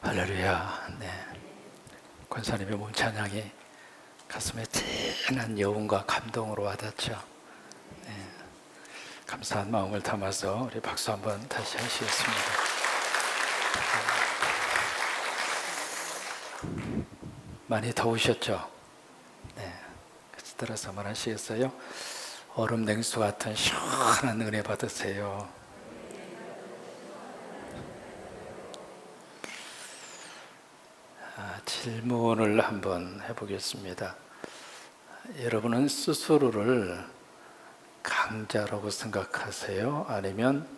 할렐루야. 네. 권사님의 몸 찬양이 가슴에 진한 여운과 감동으로 와닿죠. 네. 감사한 마음을 담아서 우리 박수 한번 다시 하시겠습니다. 많이 더우셨죠? 네. 따라서 한번 하시겠어요? 얼음 냉수 같은 시원한 은혜 받으세요. 질문을 한번 해보겠습니다. 여러분은 스스로를 강자라고 생각하세요? 아니면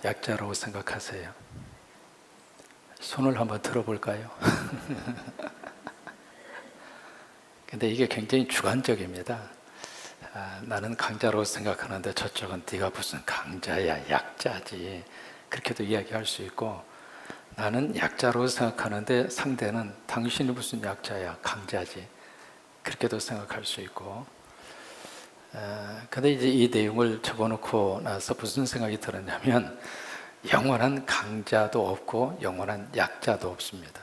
약자라고 생각하세요? 손을 한번 들어볼까요? 근데 이게 굉장히 주관적입니다. 나는 강자라고 생각하는데 저쪽은 네가 무슨 강자야, 약자지, 그렇게도 이야기할 수 있고, 나는 약자로 생각하는데 상대는 당신이 무슨 약자야, 강자지, 그렇게도 생각할 수 있고. 근데 이제 이 내용을 적어놓고 나서 무슨 생각이 들었냐면, 영원한 강자도 없고 영원한 약자도 없습니다.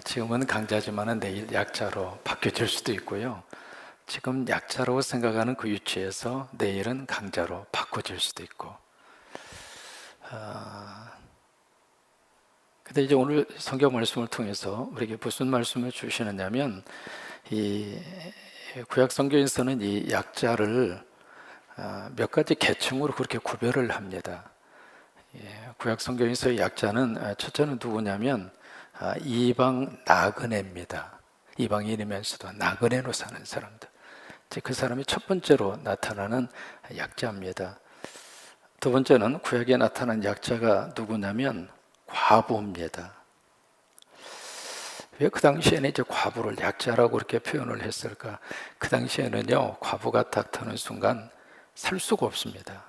지금은 강자지만은 내일 약자로 바뀌어질 수도 있고요. 지금 약자로 생각하는 그 위치에서 내일은 강자로 바꿔질 수도 있고. 근데 이제 오늘 성경 말씀을 통해서 우리에게 무슨 말씀을 주시느냐면, 이 구약 성경에서는 이 약자를 몇 가지 계층으로 그렇게 구별을 합니다. 구약 성경에서의 약자는 첫째는 누구냐면 이방 나그네입니다. 이방인이면서도 나그네로 사는 사람들. 그 사람이 첫 번째로 나타나는 약자입니다. 두 번째는 구약에 나타난 약자가 누구냐면 과부입니다. 왜 그 당시에는 이제 과부를 약자라고 그렇게 표현을 했을까? 그 당시에는요, 과부가 딱 터는 순간 살 수가 없습니다.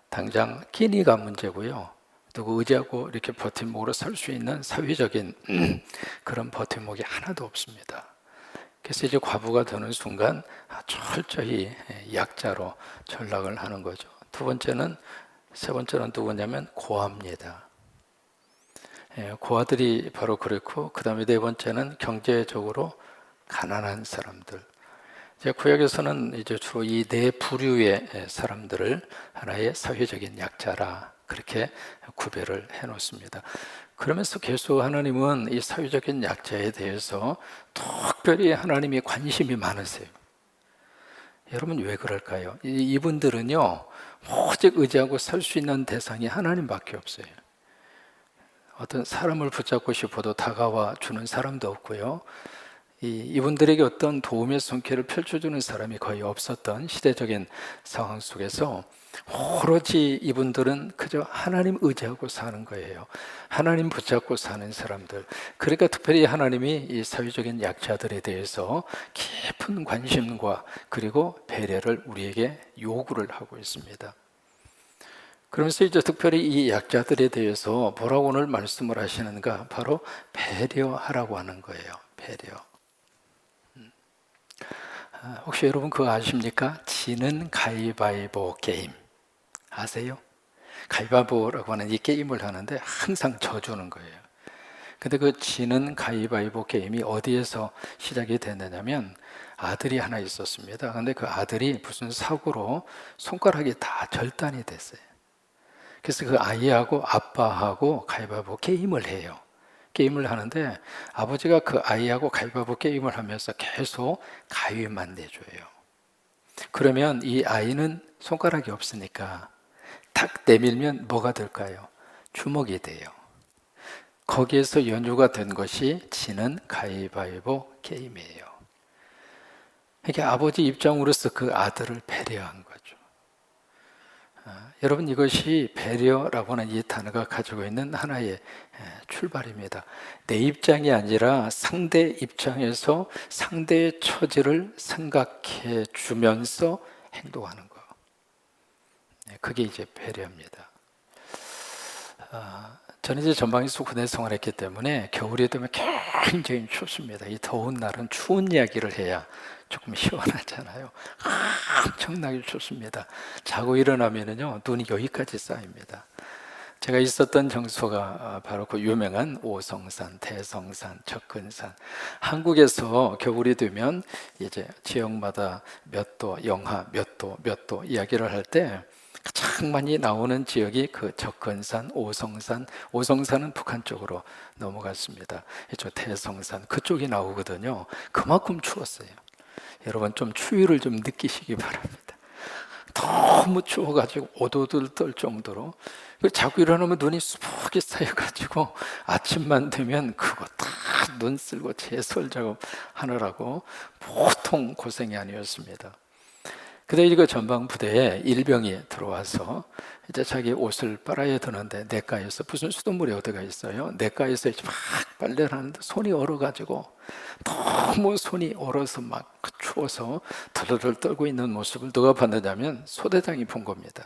당장 끼니가 문제고요. 누구 의지하고 이렇게 버팀목으로 살 수 있는 사회적인 그런 버팀목이 하나도 없습니다. 그래서 이제 과부가 되는 순간 철저히 약자로 전락을 하는 거죠. 세 번째는 누구냐면 고아입니다. 고아들이 바로 그렇고, 그 다음에 네 번째는 경제적으로 가난한 사람들. 구약에서는 이제 주로 이 네 부류의 사람들을 하나의 사회적인 약자라 그렇게 구별을 해 놓습니다. 그러면서 계속 하나님은 이 사회적인 약자에 대해서 특별히 하나님이 관심이 많으세요. 여러분 왜 그럴까요? 이분들은요, 오직 의지하고 살 수 있는 대상이 하나님밖에 없어요. 어떤 사람을 붙잡고 싶어도 다가와 주는 사람도 없고요. 이분들에게 어떤 도움의 손길을 펼쳐주는 사람이 거의 없었던 시대적인 상황 속에서 오로지 이분들은 그저 하나님 의지하고 사는 거예요. 하나님 붙잡고 사는 사람들. 그러니까 특별히 하나님이 이 사회적인 약자들에 대해서 깊은 관심과 그리고 배려를 우리에게 요구를 하고 있습니다. 그러면서 이제 특별히 이 약자들에 대해서 뭐라고 오늘 말씀을 하시는가? 바로 배려하라고 하는 거예요. 배려. 혹시 여러분 그거 아십니까? 지는 가위바위보 게임 아세요? 가위바위보라고 하는 이 게임을 하는데 항상 져주는 거예요. 근데 그 지는 가위바위보 게임이 어디에서 시작이 됐느냐면 아들이 하나 있었습니다. 근데 그 아들이 무슨 사고로 손가락이 다 절단이 됐어요. 그래서 그 아이하고 아빠하고 가위바위보 게임을 해요. 게임을 하는데 아버지가 그 아이하고 가위바위보 게임을 하면서 계속 가위만 내줘요. 그러면 이 아이는 손가락이 없으니까 탁 내밀면 뭐가 될까요? 주먹이 돼요. 거기에서 연유가 된 것이 지는 가위바위보 게임이에요. 이게 아버지 입장으로서 그 아들을 배려한 거죠. 여러분 이것이 배려라고 하는 이 단어가 가지고 있는 하나의 출발입니다. 내 입장이 아니라 상대 입장에서 상대의 처지를 생각해 주면서 행동하는 거. 그게 이제 배려입니다. 저는 이제 전방에서 군대 생활했기 때문에 겨울이 되면 굉장히 춥습니다. 이 더운 날은 추운 이야기를 해야 조금 시원하잖아요. 엄청나게 좋습니다. 자고 일어나면은요, 눈이 여기까지 쌓입니다. 제가 있었던 장소가 바로 그 유명한 오성산, 대성산, 접근산. 한국에서 겨울이 되면 이제 지역마다 몇 도, 영하 몇 도, 몇 도 이야기를 할 때 가장 많이 나오는 지역이 그 접근산, 오성산. 오성산은 북한 쪽으로 넘어갔습니다. 이쪽 대성산 그쪽이 나오거든요. 그만큼 추웠어요. 여러분 좀 추위를 좀 느끼시기 바랍니다. 너무 추워가지고 오도들 떨 정도로 자고 일어나면 눈이 수북이 쌓여가지고 아침만 되면 그거 다 눈 쓸고 제설 작업 하느라고 보통 고생이 아니었습니다. 그때 이거 전방 부대에 일병이 들어와서 이제 자기 옷을 빨아야 되는데 냇가에서 무슨 수돗물이 어디가 있어요? 냇가에서 이제 막 빨래를 하는데 손이 얼어가지고 너무 손이 얼어서 막 추워서 덜덜 떨고 있는 모습을 누가 봤느냐면 소대장이 본 겁니다.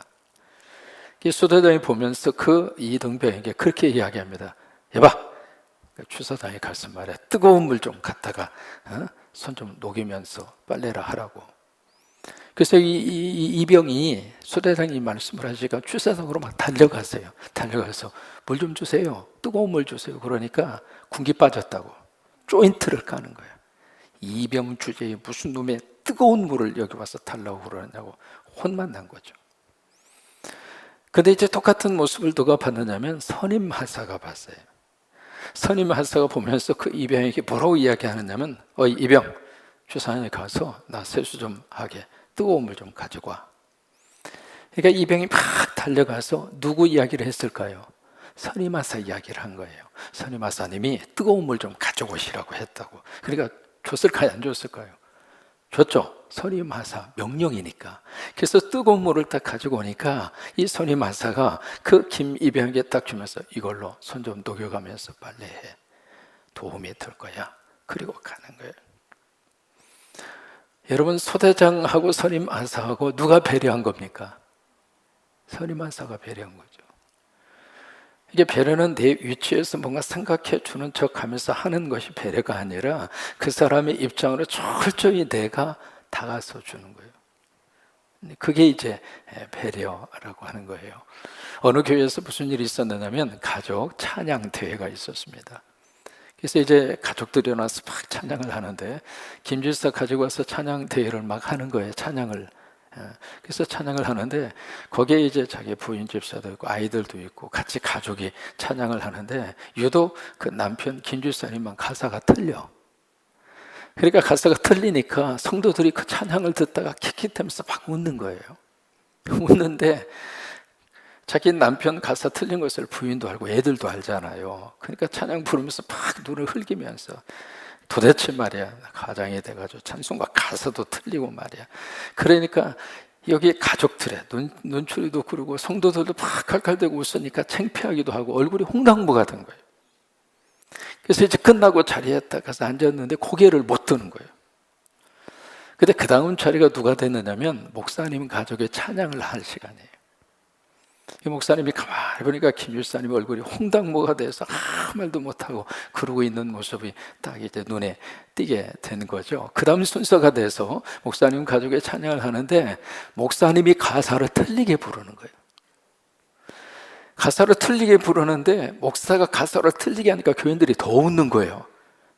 이 소대장이 보면서 그 이등병에게 그렇게 이야기합니다. 여봐, 주사장이 가서 말해 뜨거운 물 좀 갖다가 손 좀 녹이면서 빨래를 하라고. 그래서 이 병이 소대장이 말씀을 하시니까 주사장으로 막 달려가세요. 달려가서 물 좀 주세요. 뜨거운 물 주세요. 그러니까 군기 빠졌다고 조인트를 까는 거예요. 이병 주제에 무슨 놈의 뜨거운 물을 여기 와서 달라고 그러냐고 혼만 난 거죠. 근데 이제 똑같은 모습을 누가 봤느냐면 선임 하사가 봤어요. 선임 하사가 보면서 그 이병에게 뭐라고 이야기하느냐면 이병 주사장에 가서 나 세수 좀 하게 뜨거운 물 좀 가지고 와. 그러니까 이병이 막 달려가서 누구 이야기를 했을까요? 선임 하사 이야기를 한 거예요. 선임 하사님이 뜨거운 물 좀 가져오시라고 했다고. 그러니까 줬을까요? 안 줬을까요? 줬죠. 선임 하사 명령이니까. 그래서 뜨거운 물을 딱 가지고 오니까 이 선임 하사가 그 김이병에게 딱 주면서 이걸로 손 좀 녹여가면서 빨래해. 도움이 될 거야. 그리고 가는 거예요. 여러분 소대장하고 선임 하사하고 누가 배려한 겁니까? 선임 하사가 배려한 거죠. 이게 배려는 내 위치에서 뭔가 생각해 주는 척 하면서 하는 것이 배려가 아니라 그 사람의 입장으로 철저히 내가 다가서 주는 거예요. 그게 이제 배려라고 하는 거예요. 어느 교회에서 무슨 일이 있었느냐면 가족 찬양 대회가 있었습니다. 그래서 이제 가족들이 일어나서 막 찬양을 하는데 김질사 가지고 와서 찬양 대회를 막 하는 거예요. 찬양을. 그래서 찬양을 하는데 거기에 이제 자기 부인 집사도 있고 아이들도 있고 같이 가족이 찬양을 하는데 유독 그 남편 김집사님만 가사가 틀려. 그러니까 가사가 틀리니까 성도들이 그 찬양을 듣다가 킥킥대면서 막 웃는 거예요. 웃는데 자기 남편 가사 틀린 것을 부인도 알고 애들도 알잖아요. 그러니까 찬양 부르면서 막 눈을 흘기면서 도대체 말이야 가장이 돼가지고 찬송과 가사도 틀리고 말이야. 그러니까 여기 가족들의 눈초리도 그러고 성도들도 막 칼칼대고 웃으니까 창피하기도 하고 얼굴이 홍당무가 된 거예요. 그래서 이제 끝나고 자리에 딱 가서 앉았는데 고개를 못 드는 거예요. 근데 그 다음 자리가 누가 됐느냐면 목사님 가족의 찬양을 할 시간이에요. 이 목사님이 가만히 보니까 김 집사님 얼굴이 홍당무가 돼서 아무 말도 못하고 그러고 있는 모습이 딱 이제 눈에 띄게 된 거죠. 그 다음 순서가 돼서 목사님 가족의 찬양을 하는데 목사님이 가사를 틀리게 부르는 거예요. 가사를 틀리게 부르는데 목사가 가사를 틀리게 하니까 교인들이 더 웃는 거예요.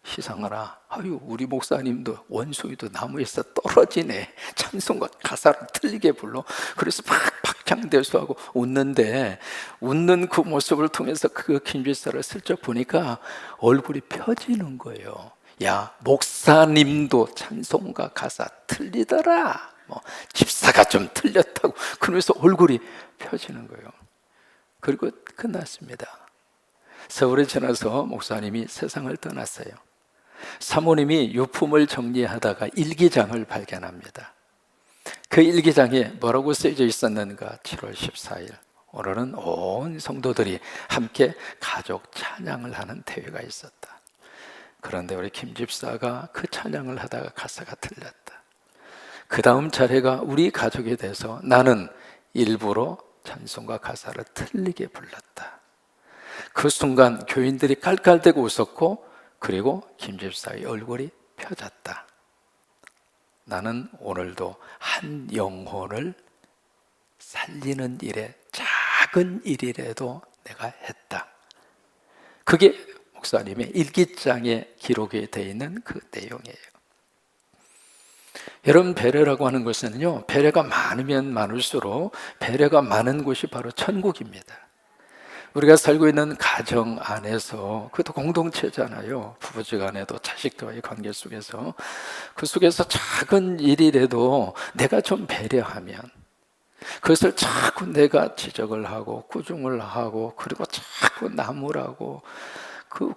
시상하라. 아유 우리 목사님도 원숭이도 나무에서 떨어지네. 찬송과 가사를 틀리게 불러. 그래서 막 박장대소하고 웃는데 웃는 그 모습을 통해서 그 김집사를 슬쩍 보니까 얼굴이 펴지는 거예요. 야 목사님도 찬송과 가사 틀리더라. 집사가 좀 틀렸다고. 그러면서 얼굴이 펴지는 거예요. 그리고 끝났습니다. 세월이 지나서 목사님이 세상을 떠났어요. 사모님이 유품을 정리하다가 일기장을 발견합니다. 그 일기장에 뭐라고 쓰여져 있었는가? 7월 14일 오늘은 온 성도들이 함께 가족 찬양을 하는 대회가 있었다. 그런데 우리 김 집사가 그 찬양을 하다가 가사가 틀렸다. 그 다음 차례가 우리 가족에 대해서 나는 일부러 찬송과 가사를 틀리게 불렀다. 그 순간 교인들이 깔깔대고 웃었고 그리고 김 집사의 얼굴이 펴졌다. 나는 오늘도 한 영혼을 살리는 일에 작은 일이라도 내가 했다. 그게 목사님의 일기장에 기록이 되어 있는 그 내용이에요. 여러분, 배려라고 하는 것은요, 배려가 많으면 많을수록 배려가 많은 곳이 바로 천국입니다. 우리가 살고 있는 가정 안에서, 그것도 공동체잖아요. 부부지간에도 자식과의 관계 속에서, 그 속에서 작은 일이라도 내가 좀 배려하면, 그것을 자꾸 내가 지적을 하고 꾸중을 하고 그리고 자꾸 나무라고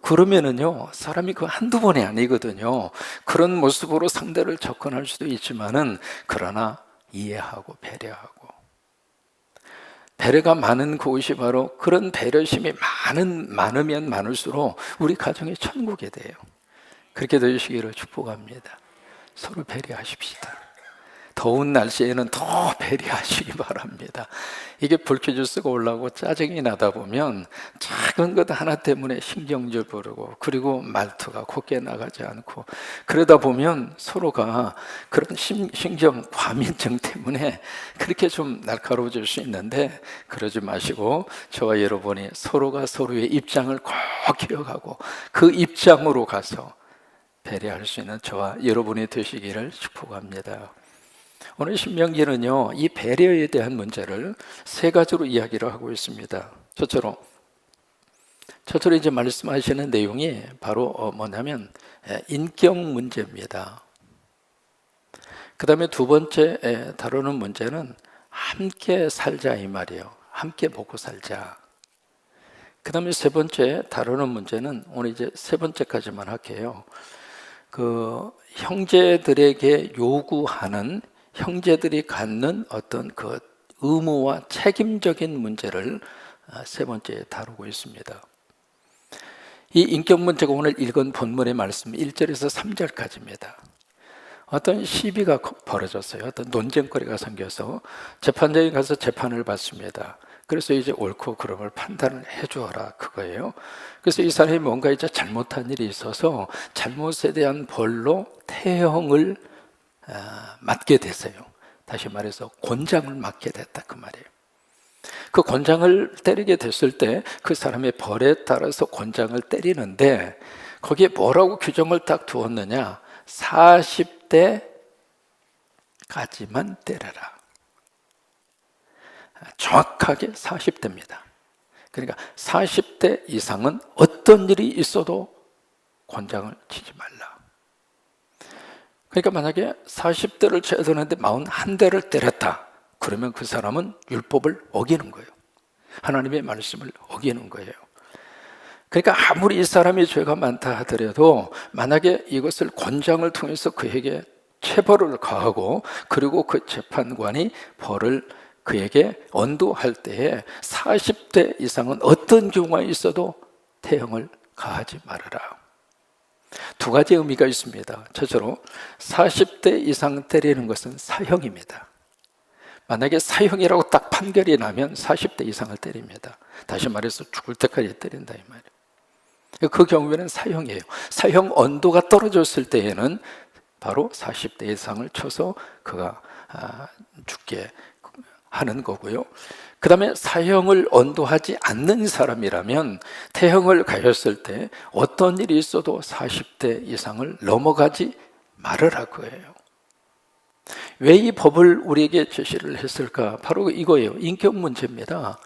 그러면은요, 사람이 그 한두 번이 아니거든요. 그런 모습으로 상대를 접근할 수도 있지만은, 그러나 이해하고 배려하고, 배려가 많은 그곳이 바로, 그런 배려심이 많으면 많을수록 우리 가정이 천국이 돼요. 그렇게 되시기를 축복합니다. 서로 배려하십시다. 더운 날씨에는 더 배려하시기 바랍니다. 이게 불쾌질 쓰고 올라오고 짜증이 나다 보면 작은 것 하나 때문에 신경질 부르고, 그리고 말투가 곱게 나가지 않고, 그러다 보면 서로가 그런 신경 과민증 때문에 그렇게 좀 날카로워질 수 있는데, 그러지 마시고 저와 여러분이 서로가 서로의 입장을 꼭 기억하고 그 입장으로 가서 배려할 수 있는 저와 여러분이 되시기를 축복합니다. 오늘 신명기는요, 이 배려에 대한 문제를 세 가지로 이야기를 하고 있습니다. 첫째로 이제 말씀하시는 내용이 바로 뭐냐면 인격 문제입니다. 그 다음에 두 번째 다루는 문제는 함께 살자, 이 말이에요. 함께 먹고 살자. 그 다음에 세 번째 다루는 문제는, 오늘 이제 세 번째까지만 할게요. 그 형제들에게 요구하는, 형제들이 갖는 어떤 그 의무와 책임적인 문제를 세 번째에 다루고 있습니다. 이 인격 문제가 오늘 읽은 본문의 말씀 1절에서 3절까지입니다. 어떤 시비가 벌어졌어요. 어떤 논쟁거리가 생겨서 재판장에 가서 재판을 받습니다. 그래서 이제 옳고 그름을 판단을 해주어라, 그거예요. 그래서 이 사람이 뭔가 이제 잘못한 일이 있어서 잘못에 대한 벌로 태형을 맞게 됐어요. 다시 말해서 곤장을 맞게 됐다, 그 말이에요. 그 곤장을 때리게 됐을 때 그 사람의 벌에 따라서 곤장을 때리는데, 거기에 뭐라고 규정을 딱 두었느냐, 40대까지만 때려라. 정확하게 40대입니다. 그러니까 40대 이상은 어떤 일이 있어도 곤장을 치지 말라. 그러니까 만약에 40대를 쳐야 되는데 41대를 때렸다, 그러면 그 사람은 율법을 어기는 거예요. 하나님의 말씀을 어기는 거예요. 그러니까 아무리 이 사람이 죄가 많다 하더라도, 만약에 이것을 곤장을 통해서 그에게 체벌을 가하고, 그리고 그 재판관이 벌을 그에게 언도할 때에 40대 이상은 어떤 경우가 있어도 태형을 가하지 말아라. 두 가지 의미가 있습니다. 첫째로 40대 이상 때리는 것은 사형입니다. 만약에 사형이라고 딱 판결이 나면 40대 이상을 때립니다. 다시 말해서 죽을 때까지 때린다, 이 말이에요. 그 경우에는 사형이에요. 사형 언도가 떨어졌을 때에는 바로 40대 이상을 쳐서 그가 죽게 하는 거고요. 그 다음에 사형을 언도하지 않는 사람이라면 태형을 가했을 때 어떤 일이 있어도 40대 이상을 넘어가지 말으라고 해요. 왜 이 법을 우리에게 제시를 했을까? 바로 이거예요. 인격 문제입니다.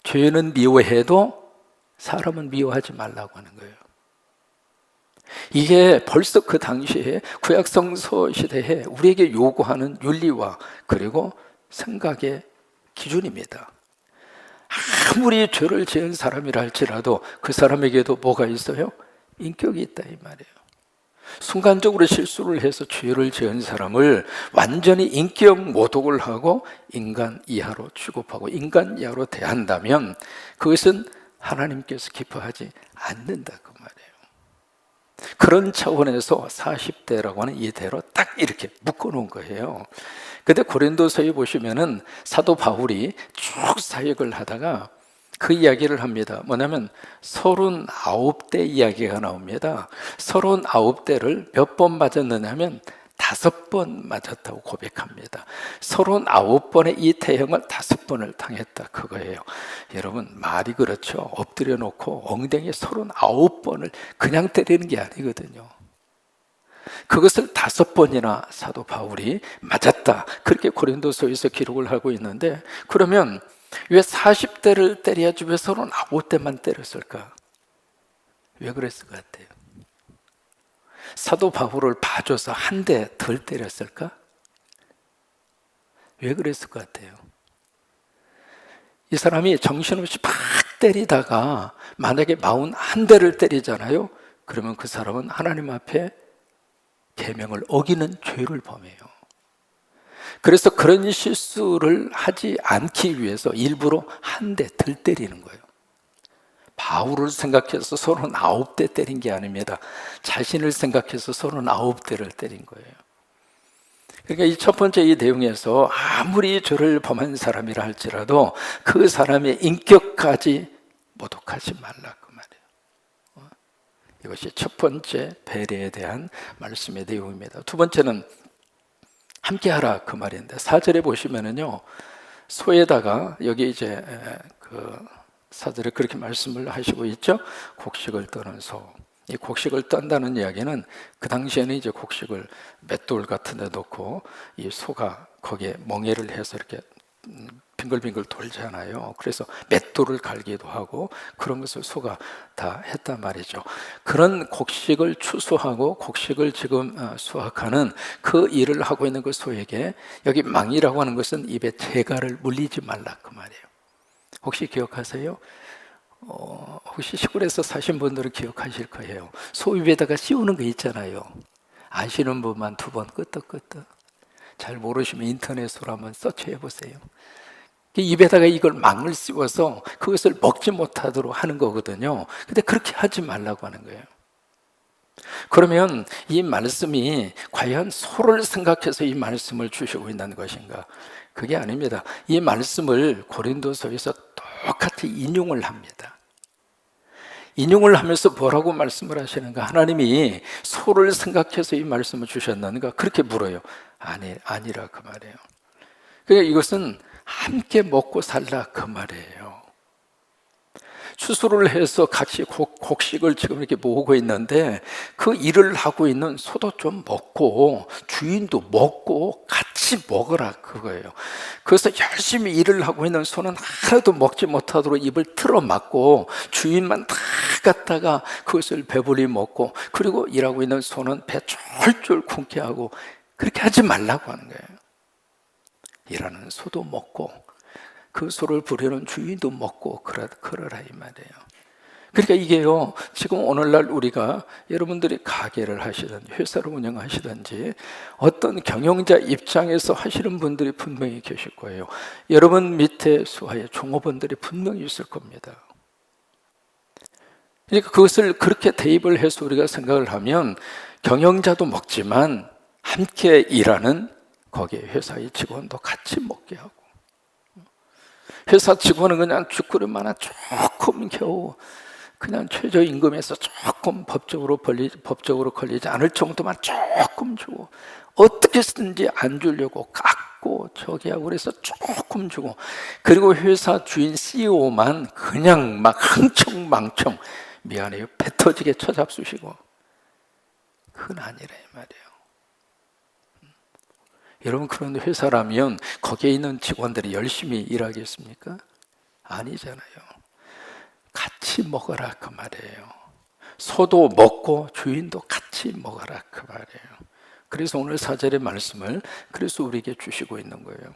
죄는 미워해도 사람은 미워하지 말라고 하는 거예요. 이게 벌써 그 당시에 구약성서 시대에 우리에게 요구하는 윤리와 그리고 생각의 기준입니다. 아무리 죄를 지은 사람이라 할지라도 그 사람에게도 뭐가 있어요? 인격이 있다, 이 말이에요. 순간적으로 실수를 해서 죄를 지은 사람을 완전히 인격 모독을 하고 인간 이하로 취급하고 인간 이하로 대한다면 그것은 하나님께서 기뻐하지 않는다, 그 말이에요. 그런 차원에서 40대라고 하는 이대로 딱 이렇게 묶어놓은 거예요. 근데 고린도서에 보시면은 사도 바울이 쭉 사역을 하다가 그 이야기를 합니다. 뭐냐면 39대 이야기가 나옵니다. 39대를 몇 번 맞았느냐면 5번 맞았다고 고백합니다. 39번의 이 태형을 5번을 당했다 그거예요. 여러분 말이 그렇죠. 엎드려 놓고 엉덩이에 39번을 그냥 때리는 게 아니거든요. 그것을 5번이나 사도 바울이 맞았다 그렇게 고린도서에서 기록을 하고 있는데, 그러면 왜 40대를 때려야지 왜 39대만 때렸을까? 왜 그랬을 것 같아요? 사도 바울을 봐줘서 한 대 덜 때렸을까? 왜 그랬을 것 같아요? 이 사람이 정신없이 막 때리다가 만약에 41대를 때리잖아요. 그러면 그 사람은 하나님 앞에 계명을 어기는 죄를 범해요. 그래서 그런 실수를 하지 않기 위해서 일부러 한 대 덜 때리는 거예요. 바울을 생각해서 39대 때린 게 아닙니다. 자신을 생각해서 39대를 때린 거예요. 그러니까 이 첫 번째 이 내용에서 아무리 죄를 범한 사람이라 할지라도 그 사람의 인격까지 모독하지 말라 그 말이에요. 이것이 첫 번째 배려에 대한 말씀의 내용입니다. 두 번째는 함께하라 그 말인데 4절에 보시면은요, 소에다가 여기 이제 그 4절에 그렇게 말씀을 하시고 있죠. 곡식을 떠는 소. 이 곡식을 떤다는 이야기는 그 당시에는 이제 곡식을 맷돌 같은 데 놓고 이 소가 거기에 멍에를 해서 이렇게 빙글빙글 돌잖아요. 그래서 맷돌을 갈기도 하고 그런 것을 소가 다 했단 말이죠. 그런 곡식을 추수하고 곡식을 지금 수확하는 그 일을 하고 있는 그 소에게 여기 망이라고 하는 것은 입에 재갈을 물리지 말라 그 말이에요. 혹시 기억하세요? 혹시 시골에서 사신 분들은 기억하실 거예요. 소 입에다가 씌우는 거 있잖아요. 아시는 분만 2번 끄떡끄떡. 잘 모르시면 인터넷으로 한번 서치해 보세요. 입에다가 이걸 망을 씌워서 그것을 먹지 못하도록 하는 거거든요. 근데 그렇게 하지 말라고 하는 거예요. 그러면 이 말씀이 과연 소를 생각해서 이 말씀을 주시고 있는 것인가? 그게 아닙니다. 이 말씀을 고린도서에서 똑같이 인용을 합니다. 인용을 하면서 뭐라고 말씀을 하시는가? 하나님이 소를 생각해서 이 말씀을 주셨는가? 그렇게 물어요. 아니라 그 말이에요. 그러니까 이것은 함께 먹고 살라 그 말이에요. 추수를 해서 같이 곡식을 지금 이렇게 모으고 있는데 그 일을 하고 있는 소도 좀 먹고 주인도 먹고 같이 먹으라 그거예요. 그래서 열심히 일을 하고 있는 소는 하나도 먹지 못하도록 입을 틀어막고 주인만 다 갖다가 그것을 배불리 먹고, 그리고 일하고 있는 소는 배 쫄쫄 굶게 하고, 그렇게 하지 말라고 하는 거예요. 일하는 소도 먹고 그 소를 부리는 주인도 먹고 그러라 이 말이에요. 그러니까 이게요, 지금 오늘날 우리가 여러분들이 가게를 하시든 회사를 운영하시든지 어떤 경영자 입장에서 하시는 분들이 분명히 계실 거예요. 여러분 밑에 수하에 종업원들이 분명히 있을 겁니다. 그러니까 그것을 그렇게 대입을 해서 우리가 생각을 하면 경영자도 먹지만 함께 일하는 거기에 회사의 직원도 같이 먹게 하고, 회사 직원은 그냥 죽그릇 하나 조금 겨우 그냥 최저임금에서 조금 법적으로 걸리지 않을 정도만 조금 주고, 어떻게 쓰든지 안 주려고 깎고 저기 하고 그래서 조금 주고, 그리고 회사 주인 CEO만 그냥 막 흥청망청 미안해요 배 터지게 쳐잡수시고, 그건 아니라 이 말이에요. 여러분, 그런 회사라면 거기에 있는 직원들이 열심히 일하겠습니까? 아니잖아요. 같이 먹어라 그 말이에요. 소도 먹고 주인도 같이 먹어라 그 말이에요. 그래서 오늘 4절의 말씀을 그래서 우리에게 주시고 있는 거예요.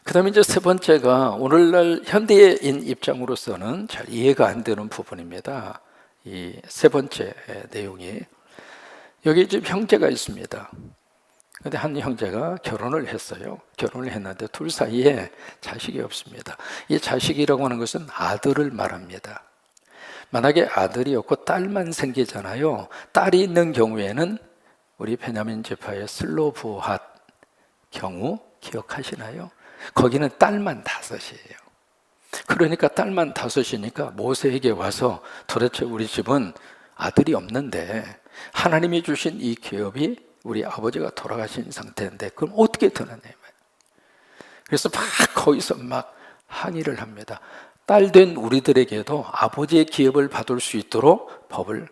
그 다음에 이제 세 번째가 오늘날 현대인 입장으로서는 잘 이해가 안 되는 부분입니다. 이 세 번째 내용이, 여기 지금 형제가 있습니다. 근데 한 형제가 결혼을 했어요. 결혼을 했는데 둘 사이에 자식이 없습니다. 이 자식이라고 하는 것은 아들을 말합니다. 만약에 아들이 없고 딸만 생기잖아요. 딸이 있는 경우에는 우리 베냐민 지파의 슬로브핫 경우 기억하시나요? 거기는 딸만 5이에요. 그러니까 딸만 5이니까 모세에게 와서 도대체 우리 집은 아들이 없는데 하나님이 주신 이 기업이 우리 아버지가 돌아가신 상태인데 그럼 어떻게 되느냐 말이에요. 그래서 막 거기서 막 항의를 합니다. 딸 된 우리들에게도 아버지의 기업을 받을 수 있도록 법을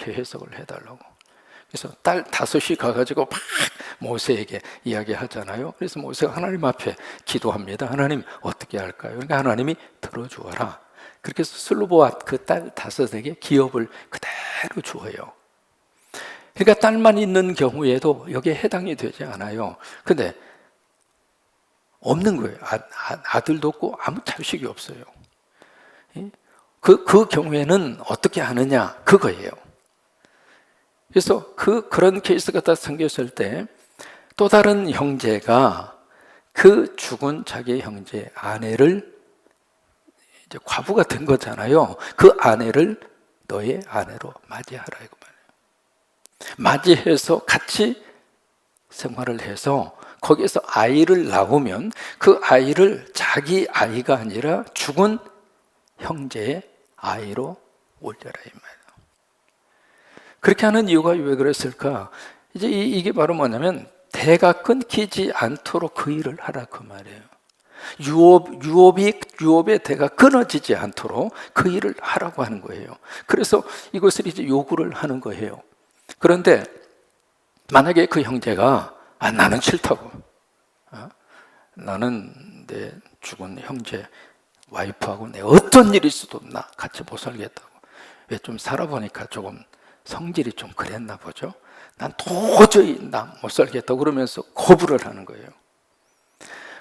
해석을 해달라고. 그래서 딸 다섯이 가가지고 막 모세에게 이야기하잖아요. 그래서 모세가 하나님 앞에 기도합니다. 하나님 어떻게 할까요? 그러니까 하나님이 들어주어라. 그렇게 해서 슬로보와 그 딸 다섯에게 기업을 그대로 주어요. 그러니까 딸만 있는 경우에도 여기에 해당이 되지 않아요. 근데 없는 거예요. 아들도 없고 아무 자식이 없어요. 그 경우에는 어떻게 하느냐 그거예요. 그래서 그런 케이스가 딱 생겼을 때 또 다른 형제가 그 죽은 자기 형제 아내를 이제 과부가 된 거잖아요. 그 아내를 너의 아내로 맞이하라 이거 말이에요. 맞이해서 같이 생활을 해서 거기에서 아이를 낳으면 그 아이를 자기 아이가 아니라 죽은 형제의 아이로 올려라 이 말이에요. 그렇게 하는 이유가 왜 그랬을까? 이제 이게 바로 뭐냐면 대가 끊기지 않도록 그 일을 하라 그 말이에요. 유업의 대가 끊어지지 않도록 그 일을 하라고 하는 거예요. 그래서 이것을 이제 요구를 하는 거예요. 그런데 만약에 그 형제가 나는 싫다고, 나는 내 죽은 형제 와이프하고 내 어떤 일이 있어도 나 같이 못 살겠다고. 왜 좀 살아보니까 조금 성질이 좀 그랬나 보죠. 난 도저히 나 못 살겠다고 그러면서 거부를 하는 거예요.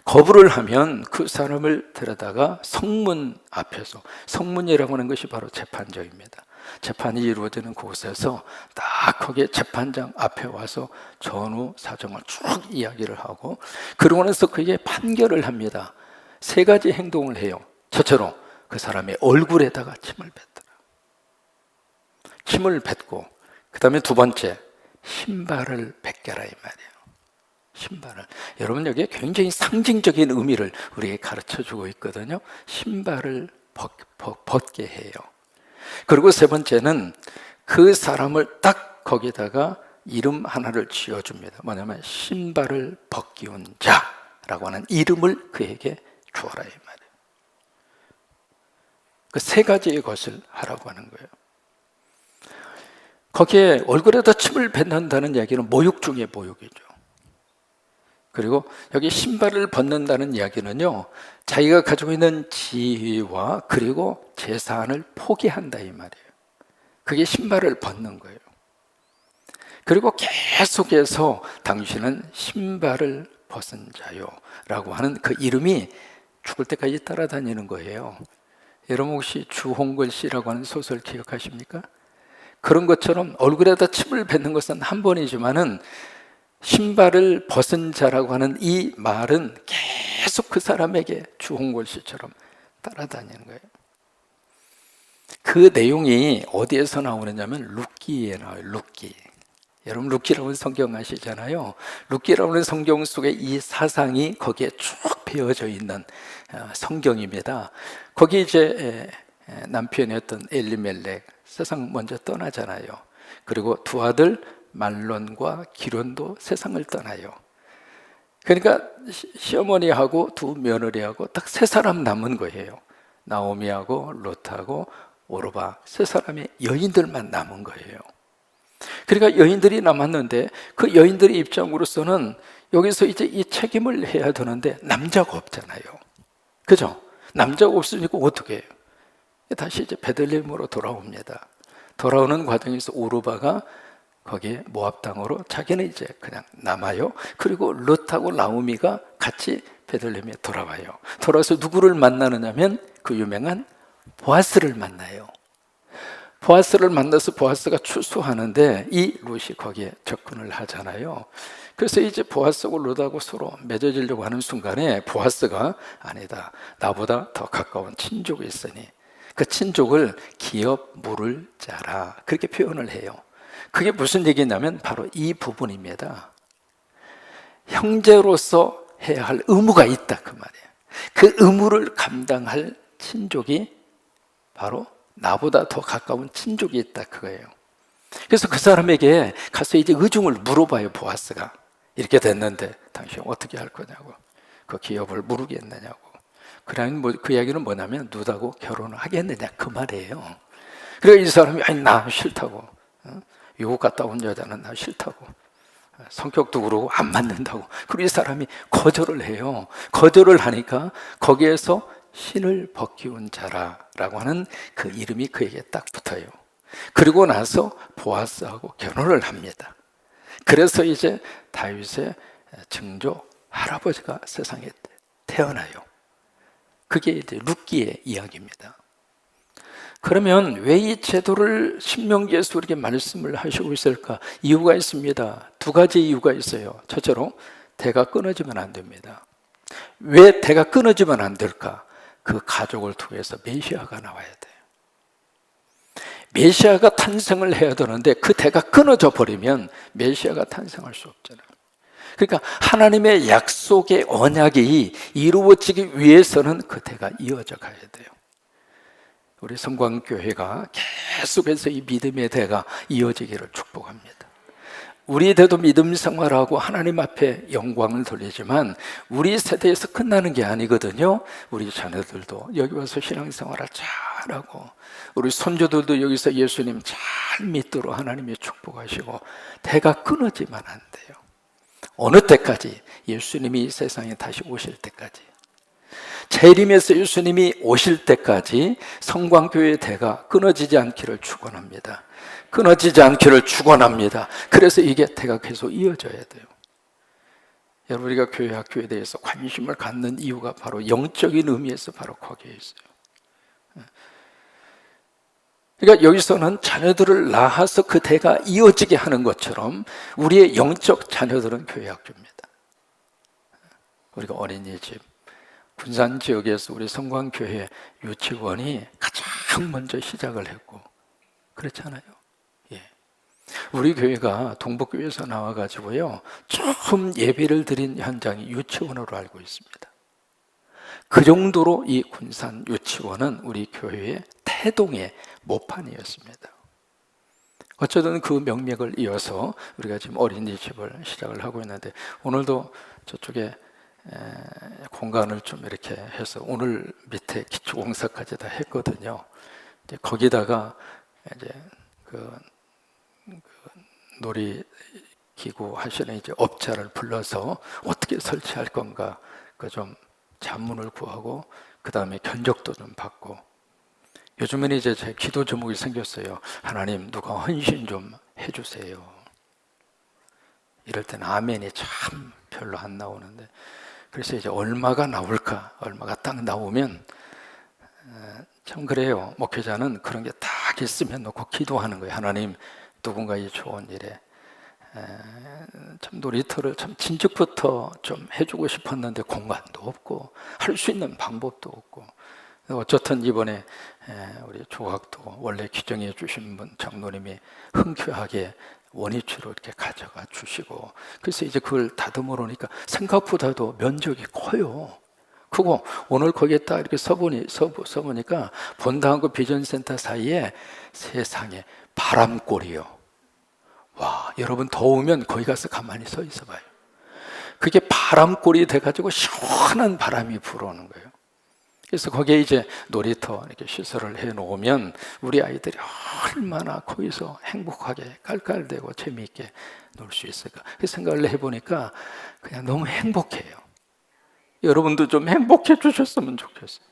거부를 하면 그 사람을 데려다가 성문 앞에서, 성문이라고 하는 것이 바로 재판정입니다. 재판이 이루어지는 곳에서 딱 거기에 재판장 앞에 와서 전후 사정을 쭉 이야기를 하고, 그러고 나서 그게 판결을 합니다. 세 가지 행동을 해요. 첫째로 그 사람의 얼굴에다가 침을 뱉더라. 침을 뱉고, 그 다음에 두 번째 신발을 벗겨라 이 말이에요. 신발을. 여러분 여기에 굉장히 상징적인 의미를 우리에게 가르쳐주고 있거든요. 신발을 벗게 해요. 그리고 세 번째는 그 사람을 딱 거기다가 이름 하나를 지어줍니다. 뭐냐면 신발을 벗기운 자라고 하는 이름을 그에게 주어라 이 말이에요. 그 세 가지의 것을 하라고 하는 거예요. 거기에 얼굴에다 침을 뱉는다는 이야기는 모욕 중에 모욕이죠. 그리고 여기 신발을 벗는다는 이야기는요, 자기가 가지고 있는 지위와 그리고 재산을 포기한다 이 말이에요. 그게 신발을 벗는 거예요. 그리고 계속해서 당신은 신발을 벗은 자요 라고 하는 그 이름이 죽을 때까지 따라다니는 거예요. 여러분 혹시 주홍글 씨라고 하는 소설 기억하십니까? 그런 것처럼 얼굴에다 침을 뱉는 것은 한 번이지만은 신발을 벗은 자라고 하는 이 말은 계속 그 사람에게 주홍골 씨처럼 따라다니는 거예요. 그 내용이 어디에서 나오느냐면 룻기에 나와요. 룻기. 여러분 룻기라고 성경 아시잖아요. 룻기라고 하는 성경 속에 이 사상이 거기에 쭉 배어져 있는 성경입니다. 거기 이제 남편이었던 엘리멜렉 세상 먼저 떠나잖아요. 그리고 두 아들 말론과 기론도 세상을 떠나요. 그러니까 시어머니하고 두 며느리하고 딱 세 사람 남은 거예요. 나오미하고 롯하고 오르바 세 사람의 여인들만 남은 거예요. 그러니까 여인들이 남았는데 그 여인들의 입장으로서는 여기서 이제 이 책임을 해야 되는데 남자가 없잖아요. 그죠? 남자가 없으니까 어떻게 해요? 다시 이제 베들레헴으로 돌아옵니다. 돌아오는 과정에서 오르바가 거기에 모압 땅으로 자기는 이제 그냥 남아요. 그리고 롯하고 나오미가 같이 베들레헴에 돌아와요. 돌아와서 누구를 만나느냐면 그 유명한 보아스를 만나요. 보아스를 만나서 보아스가 추수하는데 이 롯이 거기에 접근을 하잖아요. 그래서 이제 보아스하고 롯하고 서로 맺어지려고 하는 순간에 보아스가 아니다, 나보다 더 가까운 친족이 있으니 그 친족을 기업 물을 자라, 그렇게 표현을 해요. 그게 무슨 얘기냐면 바로 이 부분입니다. 형제로서 해야 할 의무가 있다 그 말이에요. 그 의무를 감당할 친족이 바로 나보다 더 가까운 친족이 있다 그거예요. 그래서 그 사람에게 가서 이제 의중을 물어봐요. 보아스가 이렇게 됐는데 당신 어떻게 할 거냐고, 그 기업을 모르겠느냐고. 그러면 그 이야기는 뭐냐면 누구하고 결혼을 하겠느냐 그 말이에요. 그래서 이 사람이 아니 나 싫다고, 미국 갔다 온 여자는 나 싫다고, 성격도 그러고 안 맞는다고. 그리고 이 사람이 거절을 해요. 거절을 하니까 거기에서 신을 벗기운 자라라고 하는 그 이름이 그에게 딱 붙어요. 그리고 나서 보아스하고 결혼을 합니다. 그래서 이제 다윗의 증조 할아버지가 세상에 태어나요. 그게 이제 룻기의 이야기입니다. 그러면 왜 이 제도를 신명기에서 우리에게 말씀을 하시고 있을까? 이유가 있습니다. 두 가지 이유가 있어요. 첫째로 대가 끊어지면 안 됩니다. 왜 대가 끊어지면 안 될까? 그 가족을 통해서 메시아가 나와야 돼요. 메시아가 탄생을 해야 되는데 그 대가 끊어져 버리면 메시아가 탄생할 수 없잖아요. 그러니까 하나님의 약속의 언약이 이루어지기 위해서는 그 대가 이어져 가야 돼요. 우리 성광교회가 계속해서 이 믿음의 대가 이어지기를 축복합니다. 우리 대도 믿음 생활하고 하나님 앞에 영광을 돌리지만 우리 세대에서 끝나는 게 아니거든요. 우리 자녀들도 여기 와서 신앙생활을 잘하고 우리 손주들도 여기서 예수님 잘 믿도록 하나님이 축복하시고 대가 끊어지면 안 돼요. 어느 때까지? 예수님이 이 세상에 다시 오실 때까지, 재림에서 예수님이 오실 때까지 성광교회의 대가 끊어지지 않기를 축원합니다. 끊어지지 않기를 축원합니다. 그래서 이게 대가 계속 이어져야 돼요. 여러분, 우리가 교회 학교에 대해서 관심을 갖는 이유가 바로 영적인 의미에서 바로 거기에 있어요. 그러니까 여기서는 자녀들을 낳아서 그 대가 이어지게 하는 것처럼 우리의 영적 자녀들은 교회 학교입니다. 우리가 어린이집, 군산 지역에서 우리 성광교회 유치원이 가장 먼저 시작을 했고 그렇잖아요. 예. 우리 교회가 동북교회에서 나와가지고요 처음 예배를 드린 현장이 유치원으로 알고 있습니다. 그 정도로 이 군산 유치원은 우리 교회의 태동의 모판이었습니다. 어쩌든 그 명맥을 이어서 우리가 지금 어린이집을 시작을 하고 있는데 오늘도 저쪽에 공간을 좀 이렇게 해서 오늘 밑에 기초공사까지 다 했거든요. 이제 거기다가 이제 그 놀이기구 하시는 이제 업자를 불러서 어떻게 설치할 건가 그 좀 자문을 구하고 그 다음에 견적도 좀 받고. 요즘은 이제 제 기도 제목이 생겼어요. 하나님 누가 헌신 좀 해주세요. 이럴 때는 아멘이 참 별로 안 나오는데 그래서 이제 얼마가 나올까, 얼마가 딱 나오면 참 그래요. 목회자는 그런 게 딱 있으면 놓고 기도하는 거예요. 하나님 누군가 이 좋은 일에 참 놀이터를 참 진즉부터 좀 해주고 싶었는데 공간도 없고 할 수 있는 방법도 없고 어쨌든 이번에 우리 조각도 원래 규정해 주신 분 장로님이 흔쾌하게 원위치로 이렇게 가져가 주시고 그래서 이제 그걸 다듬어 놓으니까 생각보다도 면적이 커요. 그거 오늘 거기에 딱 이렇게 서보니까 본당하고 비전센터 사이에 세상에 바람골이요. 와, 여러분 더우면 거기 가서 가만히 서 있어 봐요. 그게 바람골이 돼가지고 시원한 바람이 불어오는 거예요. 그래서 거기에 이제 놀이터 이렇게 시설을 해 놓으면 우리 아이들이 얼마나 거기서 행복하게 깔깔대고 재미있게 놀 수 있을까. 그 생각을 해보니까 그냥 너무 행복해요. 여러분도 좀 행복해 주셨으면 좋겠어요.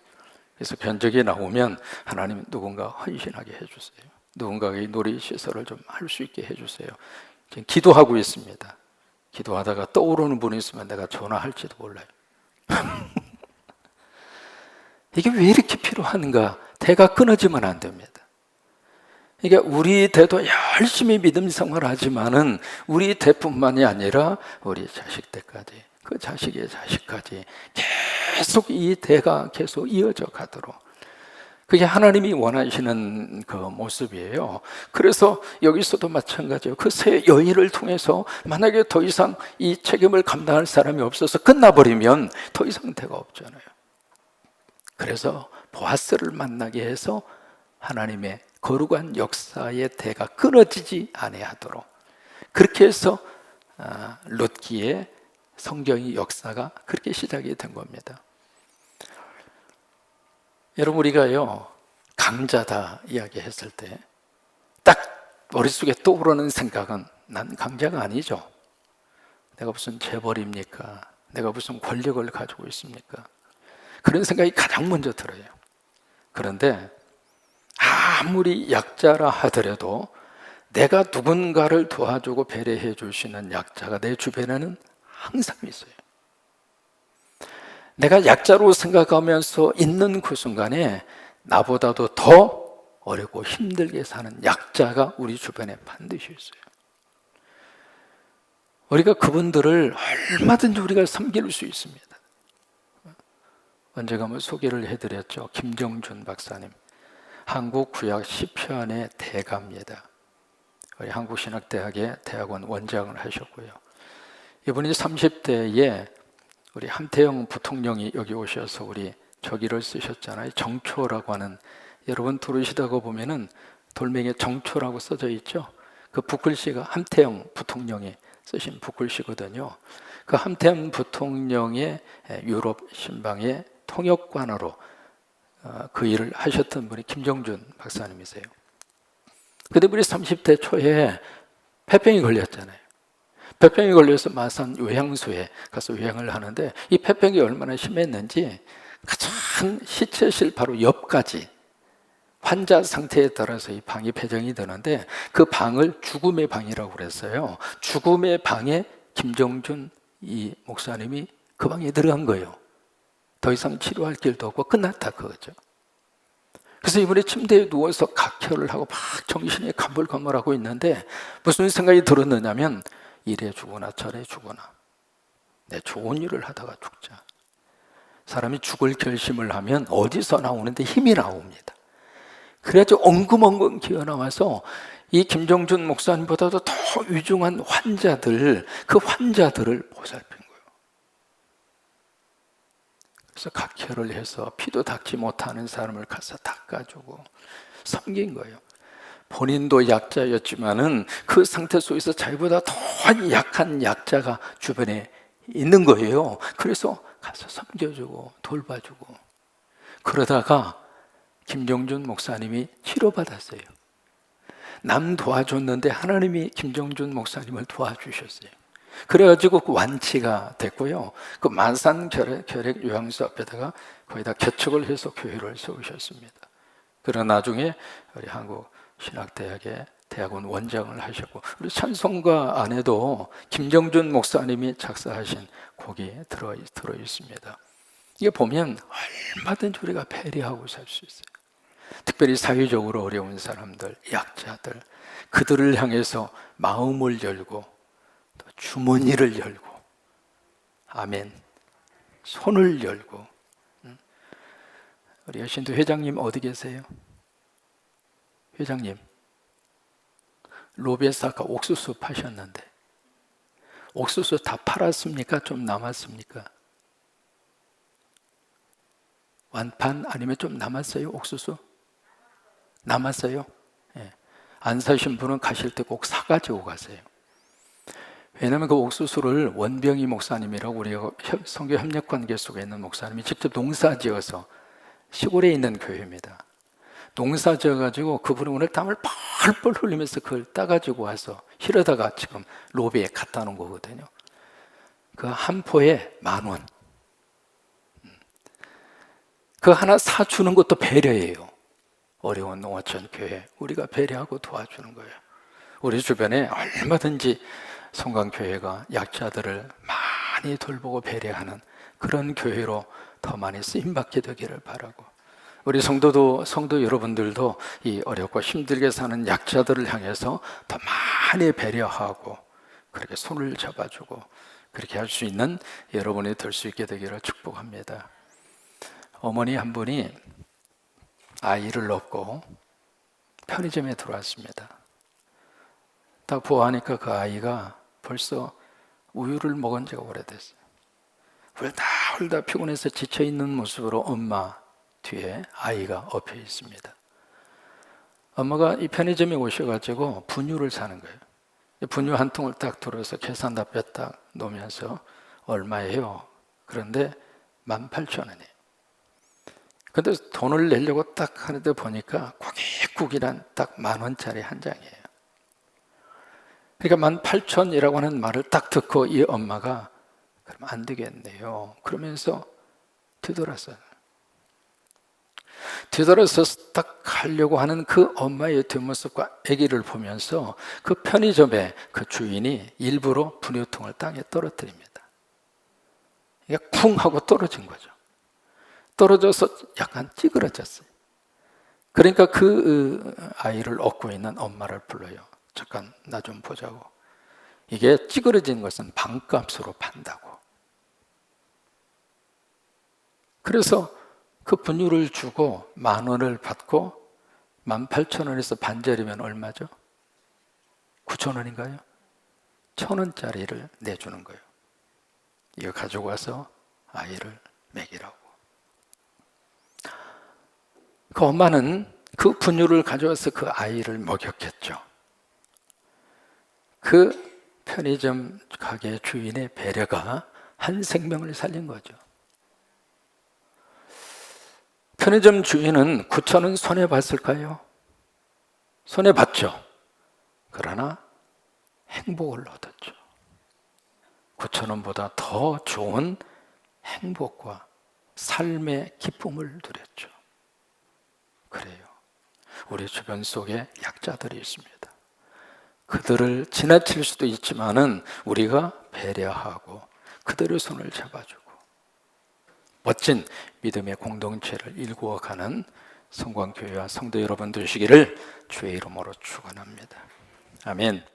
그래서 견적이 나오면 하나님 누군가 헌신하게 해주세요. 누군가가 이 놀이시설을 좀 할 수 있게 해주세요. 지금 기도하고 있습니다. 기도하다가 떠오르는 분이 있으면 내가 전화할지도 몰라요. 이게 왜 이렇게 필요한가? 대가 끊어지면 안 됩니다. 그러니까 우리 대도 열심히 믿음 생활하지만은 우리 대뿐만이 아니라 우리 자식 대까지, 그 자식의 자식까지 계속 이 대가 계속 이어져 가도록. 그게 하나님이 원하시는 그 모습이에요. 그래서 여기서도 마찬가지예요. 그 세 여인을 통해서 만약에 더 이상 이 책임을 감당할 사람이 없어서 끝나버리면 더 이상 대가 없잖아요. 그래서 보아스를 만나게 해서 하나님의 거룩한 역사의 대가 끊어지지 아니하도록, 그렇게 해서 룻기의 성경의 역사가 그렇게 시작이 된 겁니다. 여러분, 우리가요 강자다 이야기했을 때 딱 머릿속에 떠오르는 생각은 난 강자가 아니죠. 내가 무슨 재벌입니까? 내가 무슨 권력을 가지고 있습니까? 그런 생각이 가장 먼저 들어요. 그런데 아무리 약자라 하더라도 내가 누군가를 도와주고 배려해 줄 수 있는 약자가 내 주변에는 항상 있어요. 내가 약자로 생각하면서 있는 그 순간에 나보다도 더 어렵고 힘들게 사는 약자가 우리 주변에 반드시 있어요. 우리가 그분들을 얼마든지 우리가 섬길 수 있습니다. 언제가 한번 소개를 해드렸죠. 김정준 박사님, 한국 구약 시편의 대가입니다. 우리 한국신학대학의 대학원 원장을 하셨고요. 이분이 30대에 우리 함태영 부통령이 여기 오셔서 우리 저기를 쓰셨잖아요. 정초라고 하는, 여러분 들으시다가 보면은 돌멩이에 정초라고 써져 있죠. 그 붓글씨가 함태영 부통령이 쓰신 붓글씨거든요. 그 함태영 부통령의 유럽 신방의 통역관으로 그 일을 하셨던 분이 김정준 박사님이세요. 그때 우리 30대 초에 폐병이 걸렸잖아요. 폐병이 걸려서 마산 요양소에 가서 요양을 하는데, 이 폐병이 얼마나 심했는지 가장 시체실 바로 옆까지 환자 상태에 따라서 이 방이 배정이 되는데, 그 방을 죽음의 방이라고 그랬어요. 죽음의 방에 김정준 이 목사님이 그 방에 들어간 거예요. 더 이상 치료할 길도 없고 끝났다 그거죠. 그래서 이번에 침대에 누워서 각혈을 하고 막 정신이 가물가물하고 있는데 무슨 생각이 들었느냐면, 이래 죽으나 저래 죽으나 내 좋은 일을 하다가 죽자. 사람이 죽을 결심을 하면 어디서 나오는데 힘이 나옵니다. 그래가지고 엉금엉금 기어나와서 이 김정준 목사님보다도 더 위중한 환자들, 그 환자들을 보살핀 거예요. 그래서 각혈을 해서 피도 닦지 못하는 사람을 가서 닦아주고 섬긴 거예요. 본인도 약자였지만은 그 상태 속에서 자기보다 더 약한 약자가 주변에 있는 거예요. 그래서 가서 섬겨주고 돌봐주고, 그러다가 김정준 목사님이 치료받았어요. 남 도와줬는데 하나님이 김정준 목사님을 도와주셨어요. 그래가지고 그 완치가 됐고요. 그 마산 결핵 요양소 앞에다가 거기다 개척을 해서 교회를 세우셨습니다. 그러나 나중에 우리 한국 신학대학의 대학원 원장을 하셨고, 우리 찬송가 안에도 김정준 목사님이 작사하신 곡이 들어 있습니다. 이게 보면 얼마든지 우리가 배려하고 살 수 있어요. 특별히 사회적으로 어려운 사람들, 약자들, 그들을 향해서 마음을 열고 또 주머니를 열고, 아멘, 손을 열고. 우리 여신도 회장님 어디 계세요? 회장님, 로비에서 아까 옥수수 파셨는데 옥수수 다 팔았습니까? 좀 남았습니까? 완판 아니면 좀 남았어요? 옥수수? 남았어요? 예. 안 사신 분은 가실 때 꼭 사가지고 가세요. 왜냐하면 그 옥수수를 원병희 목사님이라고 우리가 성교협력관계 속에 있는 목사님이 직접 농사지어서, 시골에 있는 교회입니다. 농사지어가지고 그분이 오늘 땀을 펄펄 흘리면서 그걸 따가지고 와서 실어다가 지금 로비에 갖다 놓은 거거든요. 그 한 포에 10,000원. 그 하나 사주는 것도 배려예요. 어려운 농어촌 교회, 우리가 배려하고 도와주는 거예요. 우리 주변에 얼마든지 성광교회가 약자들을 많이 돌보고 배려하는 그런 교회로 더 많이 쓰임받게 되기를 바라고, 우리 성도 여러분들도 이 어렵고 힘들게 사는 약자들을 향해서 더 많이 배려하고 그렇게 손을 잡아주고 그렇게 할 수 있는 여러분이 될 수 있게 되기를 축복합니다. 어머니 한 분이 아이를 얻고 편의점에 들어왔습니다. 딱 보아하니까 그 아이가 벌써 우유를 먹은 지가 오래됐어요. 훌다 피곤해서 지쳐있는 모습으로 엄마 뒤에 아이가 엎여 있습니다. 엄마가 이 편의점에 오셔가지고 분유를 사는 거예요. 분유 한 통을 딱 들어서 계산답에 딱 놓으면서 얼마예요? 그런데 18,000원이에요. 근데 돈을 내려고 딱 하는데 보니까 고깃국이란 딱 10,000원짜리 한 장이에요. 그러니까 18,000이라고 하는 말을 딱 듣고 이 엄마가 그럼 안 되겠네요. 그러면서 뒤돌았어요. 뒤돌아서 딱 가려고 하는 그 엄마의 뒷모습과 아기를 보면서 그 편의점의 그 주인이 일부러 분유통을 땅에 떨어뜨립니다. 이게 쿵 하고 떨어진 거죠. 떨어져서 약간 찌그러졌어요. 그러니까 그 아이를 업고 있는 엄마를 불러요. 잠깐 나 좀 보자고. 이게 찌그러진 것은 반값으로 판다고. 그래서 그 분유를 주고 10,000원을 받고 18,000원에서 반절이면 얼마죠? 9,000원인가요? 1,000원짜리를 내주는 거예요. 이거 가지고 와서 아이를 먹이라고. 그 엄마는 그 분유를 가져와서 그 아이를 먹였겠죠. 그 편의점 가게 주인의 배려가 한 생명을 살린 거죠. 편의점 주인은 9,000원 손해봤을까요? 손해봤죠. 그러나 행복을 얻었죠. 9,000원보다 더 좋은 행복과 삶의 기쁨을 누렸죠. 그래요. 우리 주변 속에 약자들이 있습니다. 그들을 지나칠 수도 있지만은 우리가 배려하고 그들의 손을 잡아주고 멋진 믿음의 공동체를 일구어가는 성광교회와 성도 여러분 되시기를 주의 이름으로 축원합니다. 아멘.